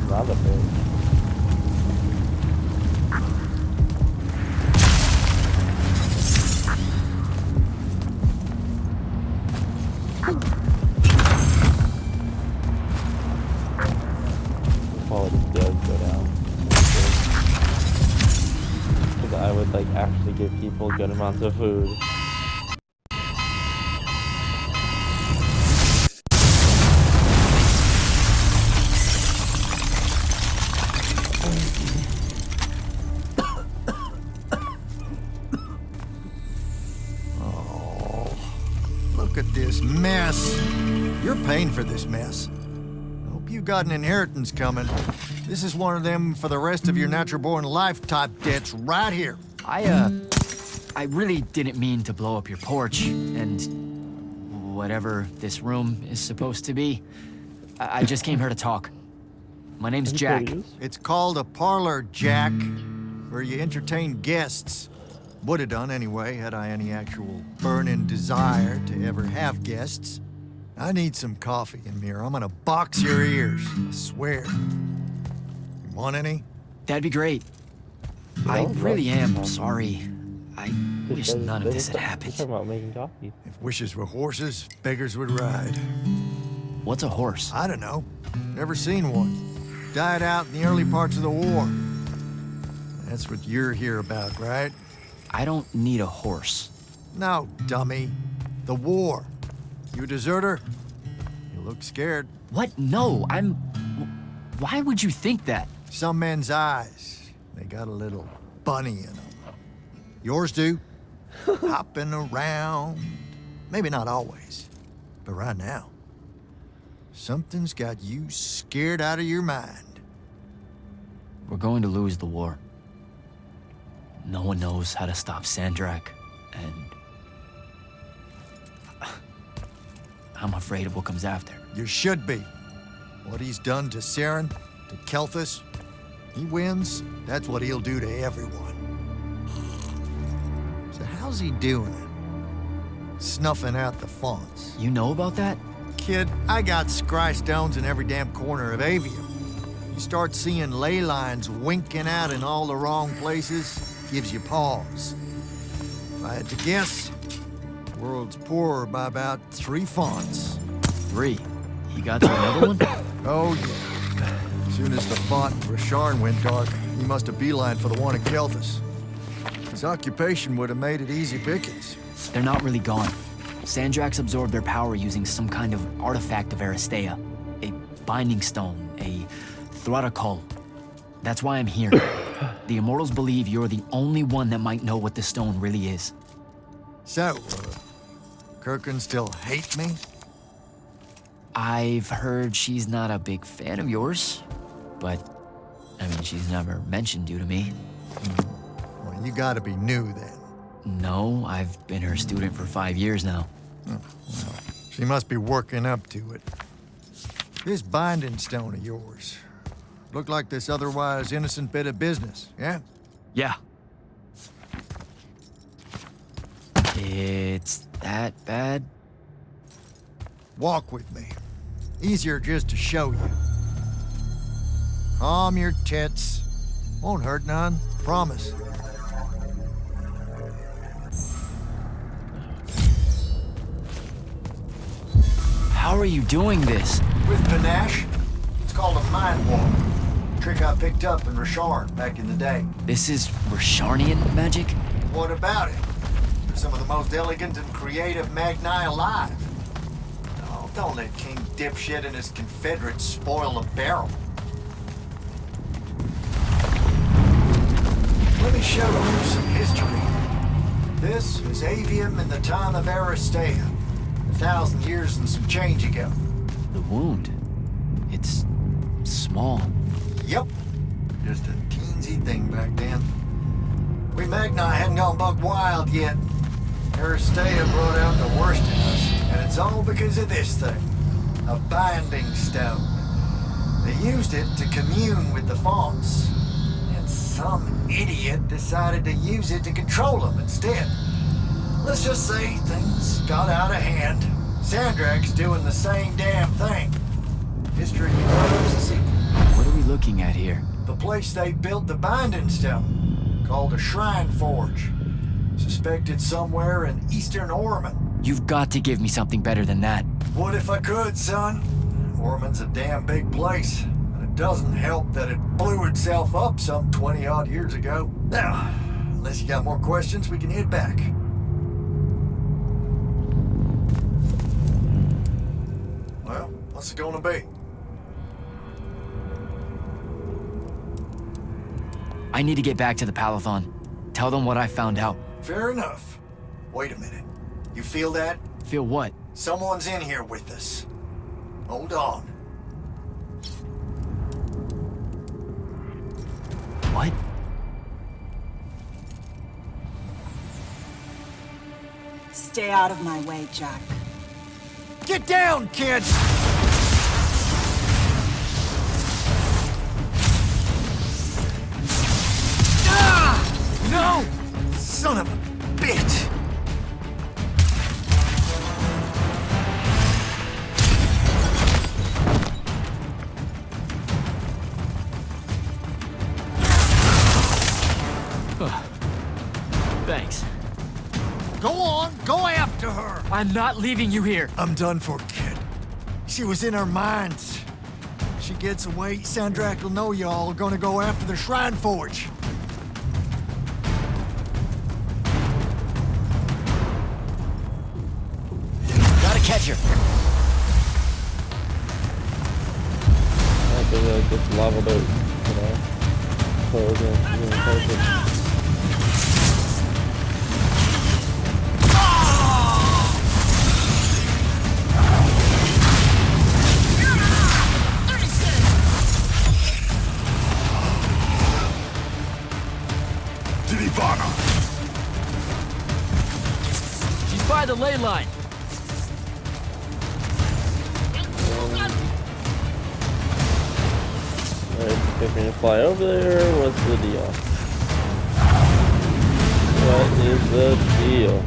rather big. Quality does go down. Because I would like actually give people good amounts of food. Look at this mess. You're paying for this mess. Hope you got an inheritance coming. This is one of them for the rest of your natural-born life type debts right here. I really didn't mean to blow up your porch and whatever this room is supposed to be. I just came here to talk. My name's Jack. It's called a parlor, Jack, where you entertain guests. Would have done anyway, had I any actual burning desire to ever have guests. I need some coffee, Amir. I'm gonna box your ears, I swear. You want any? That'd be great. I really am sorry. I wish none of this had happened. Talking about making coffee. If wishes were horses, beggars would ride. What's a horse? I don't know. Never seen one. Died out in the early parts of the war. That's what you're here about, right? I don't need a horse. No, dummy. The war. You a deserter? You look scared. What? No, I'm... Why would you think that? Some men's eyes, they got a little bunny in them. Yours do. Hopping around. Maybe not always, but right now, something's got you scared out of your mind. We're going to lose the war. No one knows how to stop Sandrak, and I'm afraid of what comes after. You should be. What he's done to Saren, to Kelthus, he wins, that's what he'll do to everyone. So how's he doing it? Snuffing out the fonts. You know about that? Kid, I got scry stones in every damn corner of Aveum. You start seeing ley lines winking out in all the wrong places, gives you pause. If I had to guess, the world's poorer by about 3 fonts. 3? You got to another one? Oh, yeah. As soon as the font in Rasharn went dark, he must have beelined for the one in Kelthus. His occupation would have made it easy pickings. They're not really gone. Sandraks absorbed their power using some kind of artifact of Aristea. A binding stone, a Throtakul. That's why I'm here. The Immortals believe you're the only one that might know what the stone really is. So, Kirkin still hate me? I've heard she's not a big fan of yours, but, I mean, she's never mentioned you to me. Well, you gotta be new then. No, I've been her student for 5 years now. Well, she must be working up to it. This binding stone of yours, look like this otherwise innocent bit of business, yeah? Yeah. It's that bad? Walk with me. Easier just to show you. Calm your tits. Won't hurt none, promise. How are you doing this? With panache. It's called a mind walk. Trick I picked up in Rasharn back in the day. This is Rasharnian magic? What about it? They're some of the most elegant and creative Magni alive. Oh, don't let King Dipshit and his Confederates spoil the barrel. Let me show you some history. This is Aveum in the time of Aristea. 1,000 years and some change ago. The wound. It's small. Yep. Just a teensy thing back then. We Magni hadn't gone buck wild yet. Aristea brought out the worst in us, and it's all because of this thing. A binding stone. They used it to commune with the fonts. And some idiot decided to use it to control them instead. Let's just say things got out of hand. Sandrak's doing the same damn thing. History loves a sequel. What are we looking looking at here? The place they built the binding stone, called a shrine forge. Suspected somewhere in eastern Orman. You've got to give me something better than that. Would if I could, son. Orman's a damn big place, and it doesn't help that it blew itself up some 20-odd years ago. Now, unless you got more questions, we can head back. Well, what's it gonna be? I need to get back to the Palathon. Tell them what I found out. Fair enough. Wait a minute. You feel that? Feel what? Someone's in here with us. Hold on. What? Stay out of my way, Jack. Get down, kid! No! Son of a bitch! Thanks. Go on, go after her! I'm not leaving you here. I'm done for, kid. She was in our minds. She gets away, Sandrak will know y'all are gonna go after the Shrine Forge. Gotta catch her. I think just leveled out, you know. So again, perfect. She's by the ley line. Expect me to fly over there? What's the deal? What is the deal?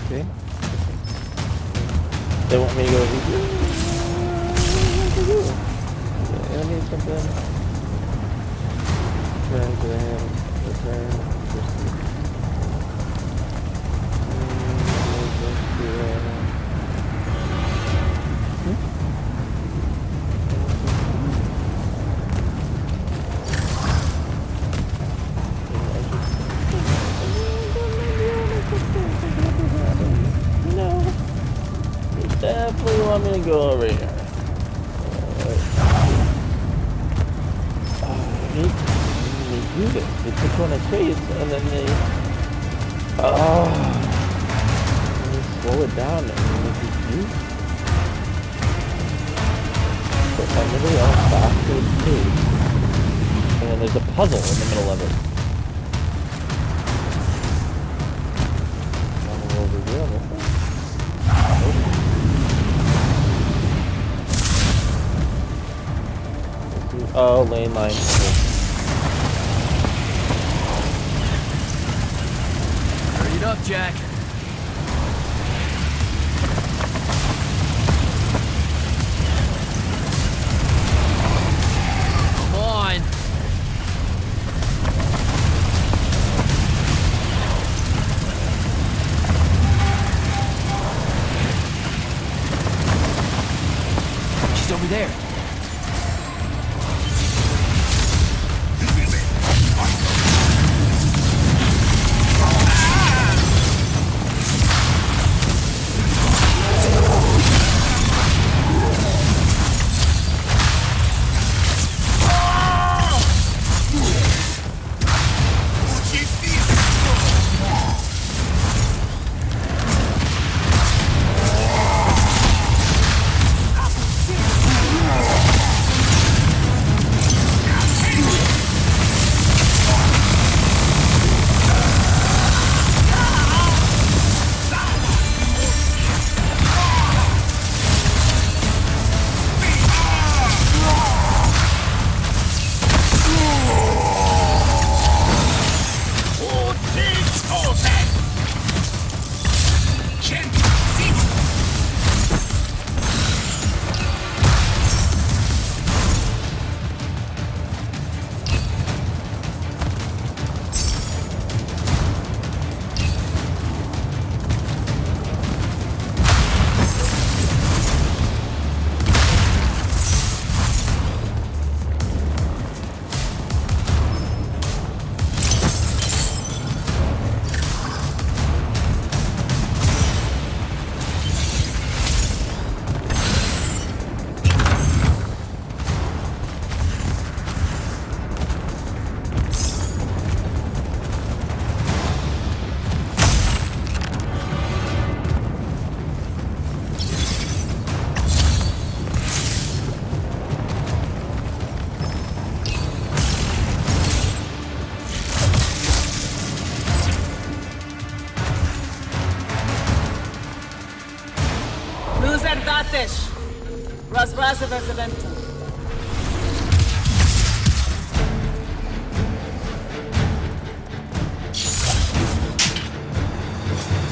Okay. They want me to go over here. I need something. Turn to the hand. Return. Definitely want me to go over here. They do this. They took on a chase and then they slow it down and make it huge. But I'm literally on a faster pace. And then there's a puzzle in the middle of it. I'm over here on this one. Oh, lane line. Hurry it up, Jack. Come on. She's over there.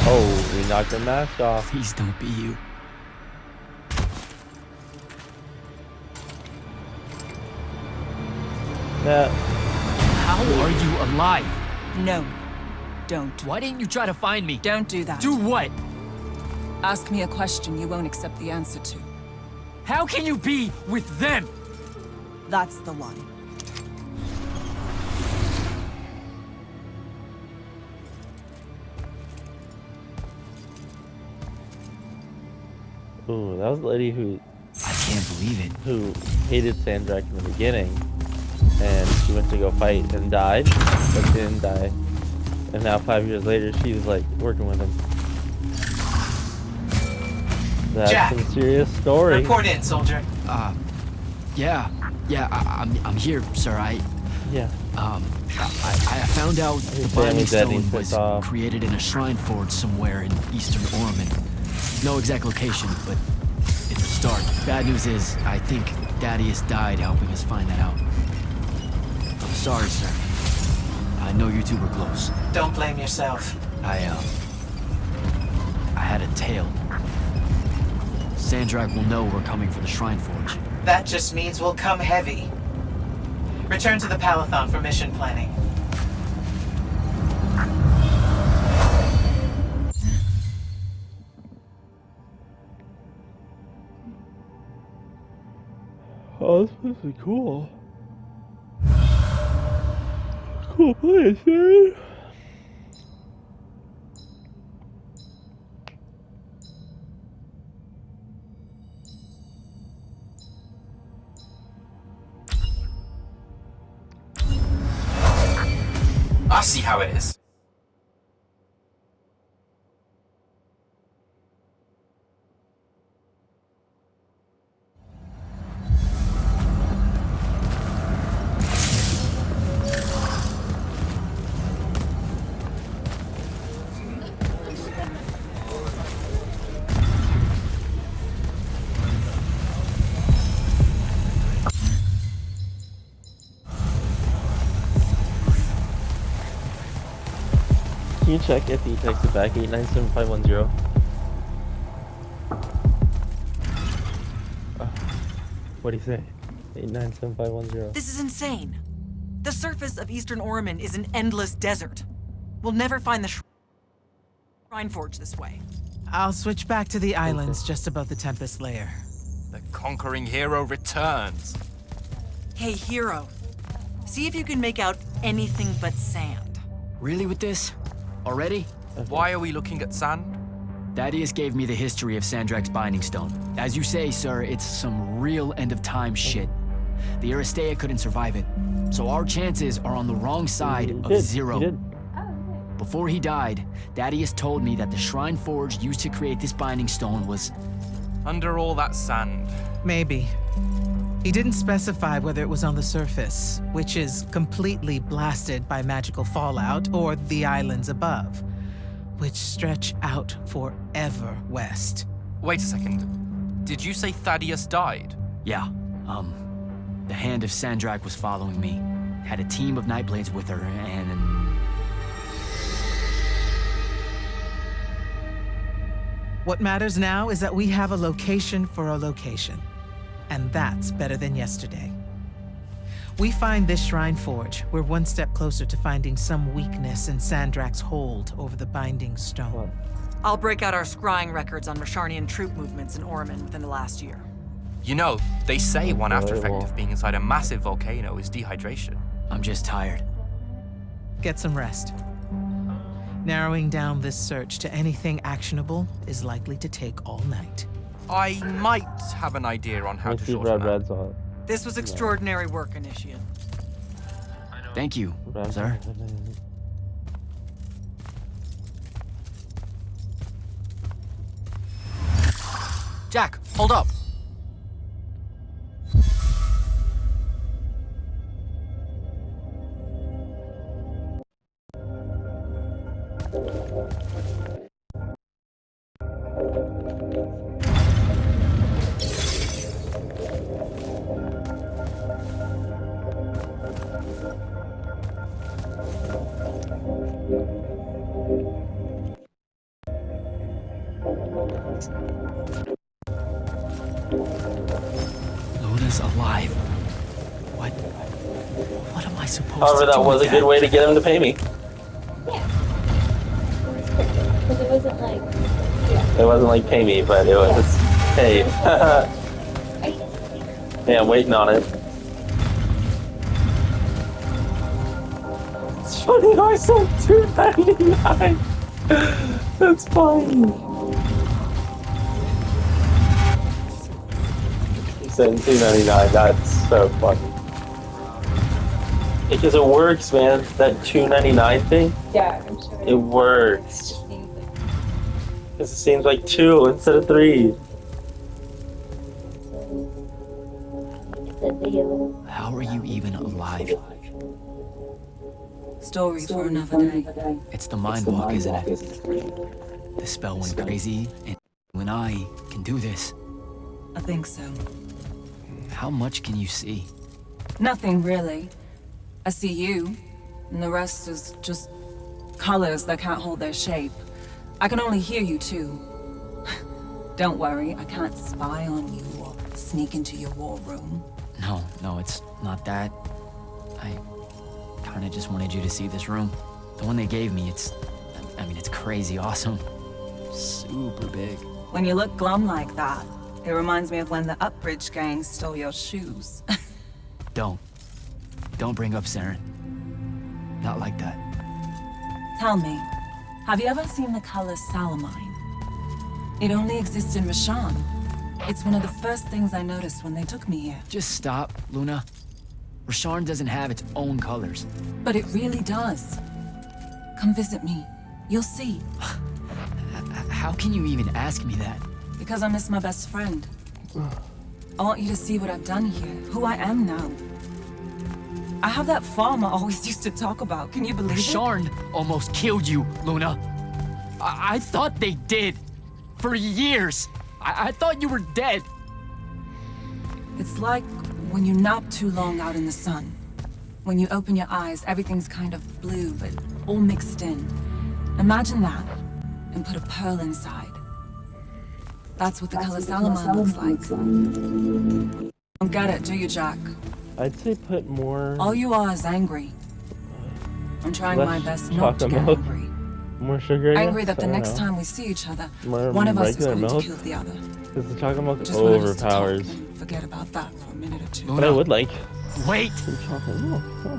Oh, we knocked her mask off. Please don't be you. Yeah. How are you alive? No, don't. Why didn't you try to find me? Don't do that. Do what? Ask me a question you won't accept the answer to. How can you be with them? That's the one. Ooh, that was the lady I can't believe it. who hated Sandrak in the beginning, and she went to go fight and died, but she didn't die. And now 5 years later, she's like working with him. That's Jack, some serious story. Report in, soldier. Yeah, I'm here, sir. Yeah. I found out the His binding family's dead, stone he's was pissed off. created in a shrine forge somewhere in eastern Orman. No exact location, but it's a start. Bad news is, I think Thaddeus died helping us find that out. I'm sorry, sir. I know you two were close. Don't blame yourself. I had a tail. Sandrak will know we're coming for the shrine forge. That just means we'll come heavy. Return to the Palathon for mission planning. Oh, this is cool. Cool place, man. I see how it is. Can you check if he texted back 897510? What'd he say? 897510. This is insane. The surface of Eastern Orman is an endless desert. We'll never find the shrine forge this way. I'll switch back to the islands just above the Tempest Layer. The conquering hero returns. Hey, hero. See if you can make out anything but sand. Really with this? Already? Why are we looking at sand? Thaddeus gave me the history of Sandrak's binding stone. As you say, sir, it's some real end-of-time shit. The Aristea couldn't survive it, so our chances are on the wrong side of zero. He did. Before he died, Thaddeus told me that the shrine forge used to create this binding stone was... Under all that sand. Maybe. He didn't specify whether it was on the surface, which is completely blasted by magical fallout, or the islands above, which stretch out forever west. Wait a second. Did you say Thaddeus died? Yeah, the hand of Sandrak was following me. Had a team of Nightblades with her, and... What matters now is that we have a location for a location. And that's better than yesterday. We find this shrine forge, we're one step closer to finding some weakness in Sandrak's hold over the binding stone. I'll break out our scrying records on Rasharnian troop movements in Orman within the last year. You know, they say one after effect well. of being inside a massive volcano is dehydration. I'm just tired. Get some rest. Narrowing down this search to anything actionable is likely to take all night. I might have an idea on how Let's to see shorten Brad that. Brad's on it. This was extraordinary work, Initiate. Thank you, Brad- sir. Jack, hold up. was alive. What am I supposed However, to do that was with a good way to get him to pay me. Yeah. Because it wasn't like, yeah. It wasn't like pay me, but it was hey. Yeah, I'm waiting on it. It's funny how I said $2.99. That's funny. He said $2.99. That's so funny. Because it works, man. That $2.99 thing. Yeah, I'm sure. It works. Because it seems like 2 instead of 3. It's a deal. How are you even alive? Story for another day. It's the mind walk, isn't it? The spell went crazy, and you and I can do this. I think so. How much can you see? Nothing really. I see you, and the rest is just colors that can't hold their shape. I can only hear you too. Don't worry, I can't spy on you or sneak into your war room. No, it's not that. I kinda just wanted you to see this room. The one they gave me, it's crazy awesome. Super big. When you look glum like that, it reminds me of when the Upbridge gang stole your shoes. Don't bring up Saren. Not like that. Tell me, have you ever seen the color Salamine? It only exists in Rashan. It's one of the first things I noticed when they took me here. Just stop, Luna. Rasharn doesn't have its own colors. But it really does. Come visit me. You'll see. How can you even ask me that? Because I miss my best friend. I want you to see what I've done here, who I am now. I have that farm I always used to talk about. Can you believe it? Rasharn almost killed you, Luna. I thought they did. For years. I thought you were dead. It's like when you nap too long out in the sun. When you open your eyes, everything's kind of blue, but all mixed in. Imagine that, and put a pearl inside. That's what the color Salamine looks like. Don't get it, do you, Jack? I'd say put more. All you are is angry. I'm trying my best not to get milk. angry. More sugar. I Angry guess? that the I don't next know. time we see each other, More one of us is regular going milk? to kill the other. Because the chocolate milk Just wanted us to talk overpowers. and forget about that for a minute or two. But I would like Wait! some chocolate milk. Huh.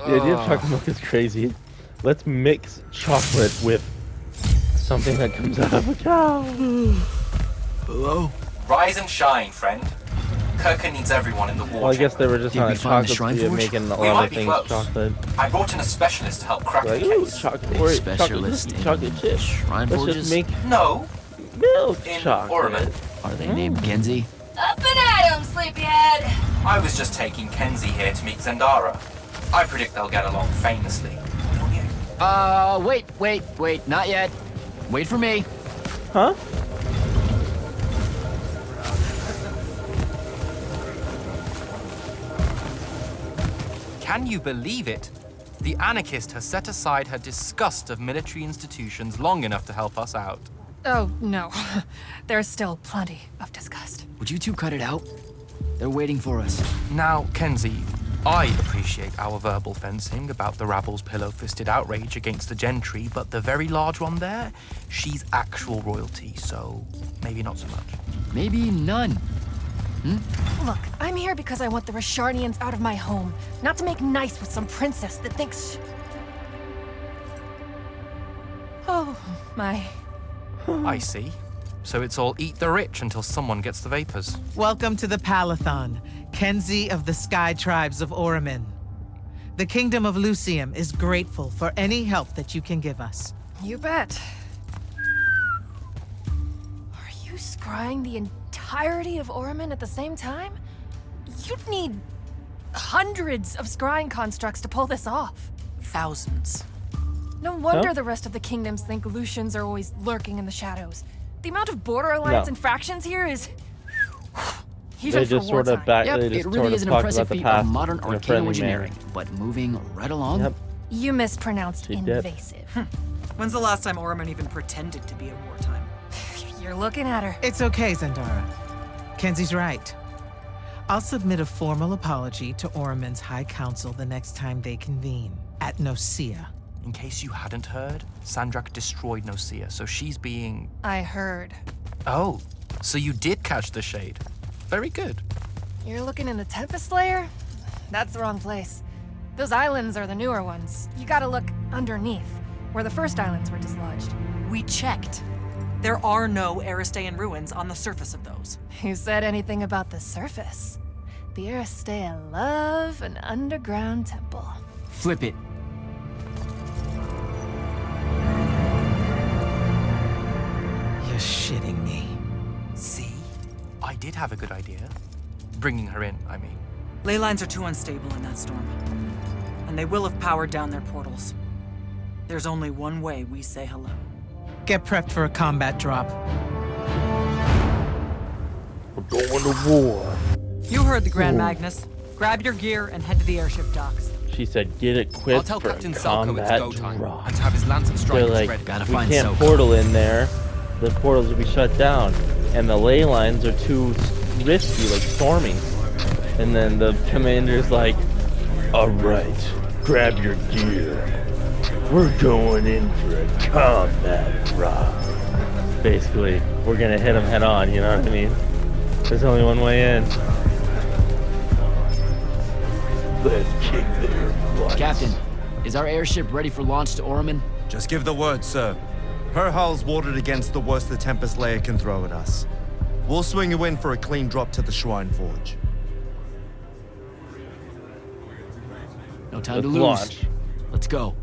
The idea of chocolate milk is crazy. Let's mix chocolate with something that comes out of a cow. Hello? Rise and shine, friend. Kirka needs everyone in the war Well, I guess they chamber. were just Did on we a find the chocolate shrine speed forge? making a We lot might of be things close. chocolate. I brought in a specialist to help crack Like, the ooh, case. chocolate or Specialist in chocolate chip. shrine Let's forges? just make No, milk in chocolate. Orman. Are they named Genzi? Up and at 'em, sleepyhead! I was just taking Kenzie here to meet Zendara. I predict they'll get along famously. Don't you? Wait, not yet. Wait for me. Huh? Can you believe it? The anarchist has set aside her disgust of military institutions long enough to help us out. Oh, no. There's still plenty of disgust. Would you two cut it out? They're waiting for us. Now, Kenzie, I appreciate our verbal fencing about the rabble's pillow-fisted outrage against the gentry, but the very large one there, she's actual royalty, so maybe not so much. Maybe none. Look, I'm here because I want the Rasharnians out of my home, not to make nice with some princess that thinks... Oh, my. I see. So it's all eat the rich until someone gets the vapors. Welcome to the Palathon, Kenzie of the Sky Tribes of Oramin. The Kingdom of Lucium is grateful for any help that you can give us. You bet. Are you scrying the entirety of Oramin at the same time? You'd need hundreds of scrying constructs to pull this off. Thousands. No wonder Huh? the rest of the kingdoms think Lucians are always lurking in the shadows. The amount of border alliance No. and fractions here is Even They for just sort of wartime. back. Yep, They just it really sort is of an talk impressive about the feat past of modern in a arcane friendly engineering, manner. but moving right along. Yep. You mispronounced She did. invasive. When's the last time Orman even pretended to be at wartime? You're looking at her. It's okay, Zendara. Kenzie's right. I'll submit a formal apology to Orman's High Council the next time they convene at Nosea. In case you hadn't heard, Sandrak destroyed Nosea, so she's being... I heard. Oh, so you did catch the shade. Very good. You're looking in the Tempest Layer? That's the wrong place. Those islands are the newer ones. You gotta look underneath, where the first islands were dislodged. We checked. There are no Aristean ruins on the surface of those. Who said anything about the surface? The Aristea love an underground temple. Flip it. You're shitting me. See? I did have a good idea. Bringing her in, I mean. Ley lines are too unstable in that storm. And they will have powered down their portals. There's only one way we say hello. Get prepped for a combat drop. We're going to war. You heard the Grand Ooh. Magnus. Grab your gear and head to the airship docks. She said, "Get it quick I'll tell for Captain a Selko it's combat go time drop." and to have his lance of They're strikers like, ready. Gotta we find can't Selko. portal in there. The portals will be shut down, and the ley lines are too risky, like stormy. And then the commander's like, "All right, grab your gear. We're going in for a combat drop." Basically, we're gonna hit them head on. You know what I mean? There's only one way in. Let's kick their butts. Captain, is our airship ready for launch to Orman? Just give the word, sir. Her hull's warded against the worst the Tempest Layer can throw at us. We'll swing you in for a clean drop to the Shrine Forge. No time to Let's lose. launch. Let's go.